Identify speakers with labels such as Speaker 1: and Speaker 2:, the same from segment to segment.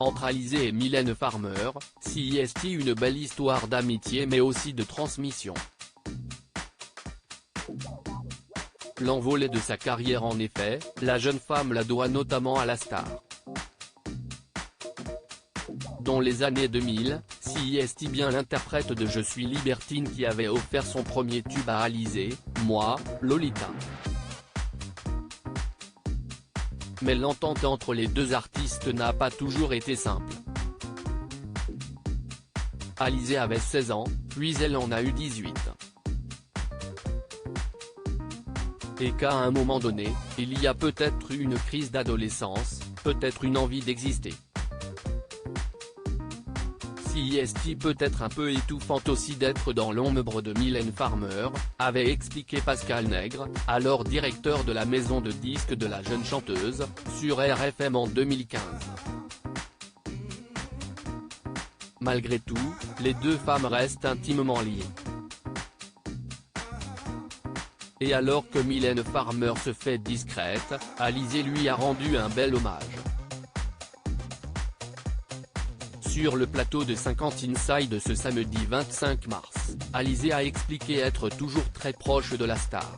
Speaker 1: Entre Alizé et Mylène Farmer, si est une belle histoire d'amitié mais aussi de transmission. L'envolée de sa carrière en effet, la jeune femme la doit notamment à la star. Dans les années 2000, si est bien l'interprète de Je suis libertine qui avait offert son premier tube à Alizé, Moi, Lolita. Mais l'entente entre les deux artistes n'a pas toujours été simple. Alizé avait 16 ans, puis elle en a eu 18. Et qu'à un moment donné, il y a peut-être eu une crise d'adolescence, peut-être une envie d'exister. Si est peut être un peu étouffante aussi d'être dans l'ombre de Mylène Farmer, avait expliqué Pascal Nègre, alors directeur de la maison de disques de la jeune chanteuse, sur RFM en 2015. Malgré tout, les deux femmes restent intimement liées. Et alors que Mylène Farmer se fait discrète, Alizé lui a rendu un bel hommage. Sur le plateau de 50 Inside ce samedi 25 mars, Alizé a expliqué être toujours très proche de la star.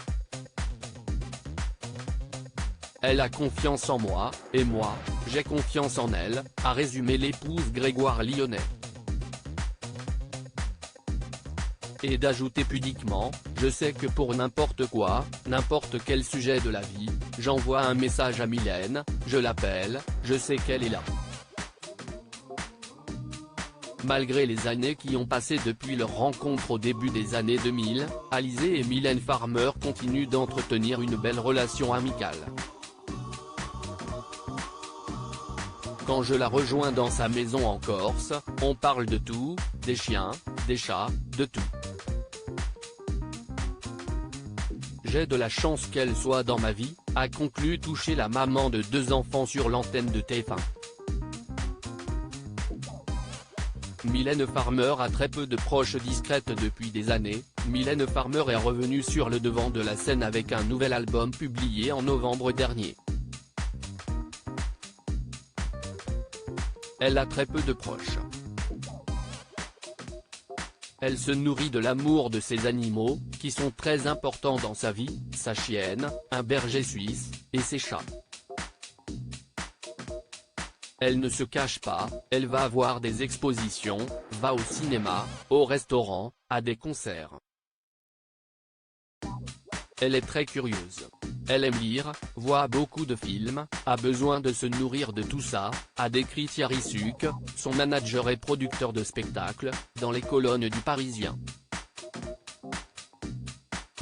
Speaker 1: Elle a confiance en moi, et moi, j'ai confiance en elle, a résumé l'épouse Grégoire Lyonnais. Et d'ajouter pudiquement, je sais que pour n'importe quoi, n'importe quel sujet de la vie, j'envoie un message à Mylène, je l'appelle, je sais qu'elle est là. Malgré les années qui ont passé depuis leur rencontre au début des années 2000, Alizé et Mylène Farmer continuent d'entretenir une belle relation amicale. Quand je la rejoins dans sa maison en Corse, on parle de tout, des chiens, des chats, de tout. J'ai de la chance qu'elle soit dans ma vie, a conclu Touché, la maman de 2 enfants sur l'antenne de TF1. Mylène Farmer a très peu de proches discrètes depuis des années. Mylène Farmer est revenue sur le devant de la scène avec un nouvel album publié en novembre dernier. Elle a très peu de proches. Elle se nourrit de l'amour de ses animaux, qui sont très importants dans sa vie, sa chienne, un berger suisse, et ses chats. Elle ne se cache pas, elle va voir des expositions, va au cinéma, au restaurant, à des concerts. Elle est très curieuse. Elle aime lire, voit beaucoup de films, a besoin de se nourrir de tout ça, a décrit Thierry Suc, son manager et producteur de spectacles, dans les colonnes du Parisien.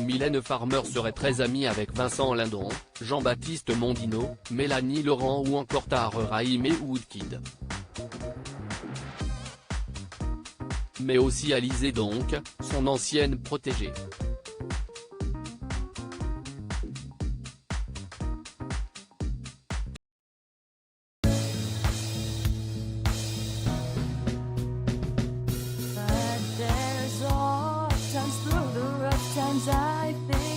Speaker 1: Mylène Farmer serait très amie avec Vincent Lindon, Jean-Baptiste Mondino, Mélanie Laurent ou encore Tahar Rahim et Woodkid. Mais aussi Alizé donc, son ancienne protégée.
Speaker 2: But there's all times through the rough times I think